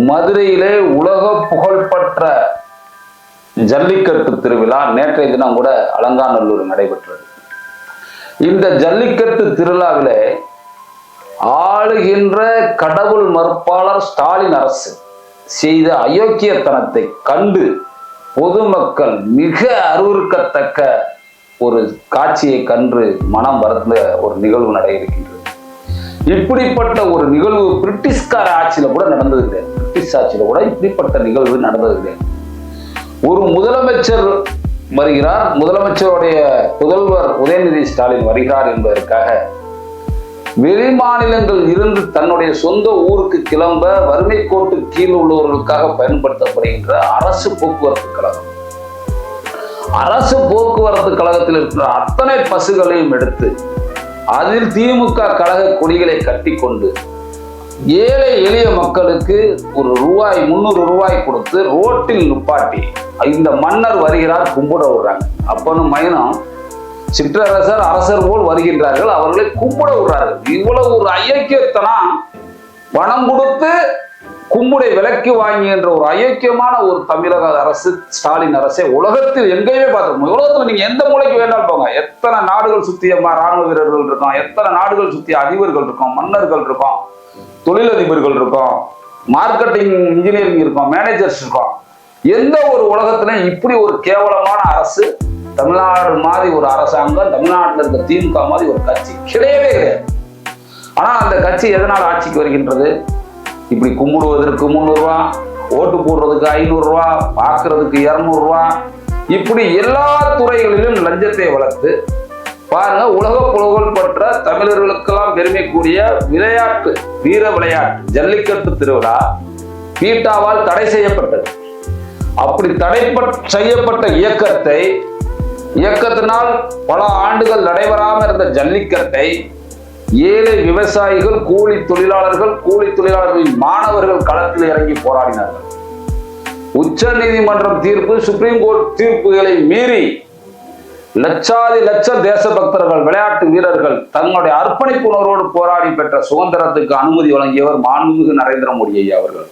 மதுரையிலே உலக புகழ்பெற்ற ஜல்லிக்கட்டு திருவிழா நேற்றைய தினம் கூட அலங்காநல்லூர் நடைபெற்றது. இந்த ஜல்லிக்கட்டு திருவிழாவிலே ஆளுகின்ற கடவுள் மறுப்பாளர் ஸ்டாலின் அரசு செய்த அயோக்கியத்தனத்தை கண்டு பொதுமக்கள் மிக அருவருக்கத்தக்க ஒரு காட்சியை கண்டு மனம் வருந்த ஒரு நிகழ்வு நட இருக்கின்றது. இப்படிப்பட்ட ஒரு நிகழ்வு பிரிட்டிஷ்கார ஆட்சியில கூட நடந்தது கிடையாது. பிரிட்டிஷ் ஆட்சியில கூட இப்படிப்பட்ட நிகழ்வு நடந்தது கிடையாது. ஒரு முதலமைச்சர் வருகிறார், முதலமைச்சருடைய புதல்வர் உதயநிதி ஸ்டாலின் வருகிறார் என்பதற்காக வெளிமாநிலங்கள் இருந்து தன்னுடைய சொந்த ஊருக்கு கிளம்ப வறுமை கோட்டு கீழ் உள்ளவர்களுக்காக பயன்படுத்தப்படுகின்ற அரசு போக்குவரத்து கழகம், அரசு போக்குவரத்து கழகத்தில் இருக்கிற அத்தனை பஸ்களையும் எடுத்து அதில் திமுக கழக கொடிகளை கட்டி கொண்டு ஏழை எளிய மக்களுக்கு ஒரு ரூபாய் 300 ரூபாய் கொடுத்து ரோட்டில் நிப்பாட்டி இந்த மன்னர் வருகிறார் கும்பிட விடுறாங்க. அப்பனும் மைனம் சிற்றரசர் அரசர் போல் வருகின்றார்கள், அவர்களை கும்பிட விடுறார்கள். இவ்வளவு ஒரு அயோக்கியத்தனம், பணம் கொடுத்து கும்புடை விலக்கி வாங்குகின்ற ஒரு அயோக்கியமான ஒரு தமிழக அரசு ஸ்டாலின் அரசை உலகத்தில் எங்கேயுமே பார்த்துருக்கோம். உலகத்தில் நீங்க எந்த மூலைக்கு வேண்டாலும் போங்க, எத்தனை நாடுகள் சுத்திய ராணுவ வீரர்கள் இருக்கோம், எத்தனை நாடுகள் சுத்திய அதிபர்கள் இருக்கோம், மன்னர்கள் இருக்கோம், தொழிலதிபர்கள் இருக்கோம், மார்க்கெட்டிங் இன்ஜினியரிங் இருக்கோம், மேனேஜர்ஸ் இருக்கோம். எந்த ஒரு உலகத்திலும் இப்படி ஒரு கேவலமான அரசு, தமிழ்நாடு மாதிரி ஒரு அரசாங்கம், தமிழ்நாட்டில் இருக்க திமுக மாதிரி ஒரு கட்சி கிடையவே கிடையாது. ஆனா அந்த கட்சி எதனால் ஆட்சிக்கு வருகின்றது? இப்படி கும்பிடுவதற்கு 300 ரூபா, ஓட்டு போடுறதுக்கு 500 ரூபா, பார்க்கறதுக்கு 200 ரூபா, இப்படி எல்லா துறைகளிலும் லஞ்சத்தை வளர்த்து பாருங்க. உலக புகழ்பெற்ற தமிழர்களுக்கெல்லாம் பெருமை கூடிய விளையாட்டு, வீர விளையாட்டு ஜல்லிக்கட்டு திருவிழா பீட்டாவால் தடை செய்யப்பட்டது. அப்படி தடை செய்யப்பட்ட இயக்கத்தினால் பல ஆண்டுகள் நடைபெறாமல் இருந்த ஜல்லிக்கட்டை ஏழை விவசாயிகள், கூலி தொழிலாளர்களின் மாணவர்கள் களத்தில் இறங்கி போராடினார்கள். உச்ச நீதிமன்றம் தீர்ப்பு, சுப்ரீம் கோர்ட் தீர்ப்புகளை மீறி லட்சாதி லட்ச தேசபக்தர்கள், விளையாட்டு வீரர்கள் தங்களுடைய அர்ப்பணிப்பு உணர்வோடு போராடி பெற்ற சுதந்திரத்துக்கு அனுமதி வழங்கியவர் மாண்புமிகு நரேந்திர மோடி ஐயா அவர்கள்.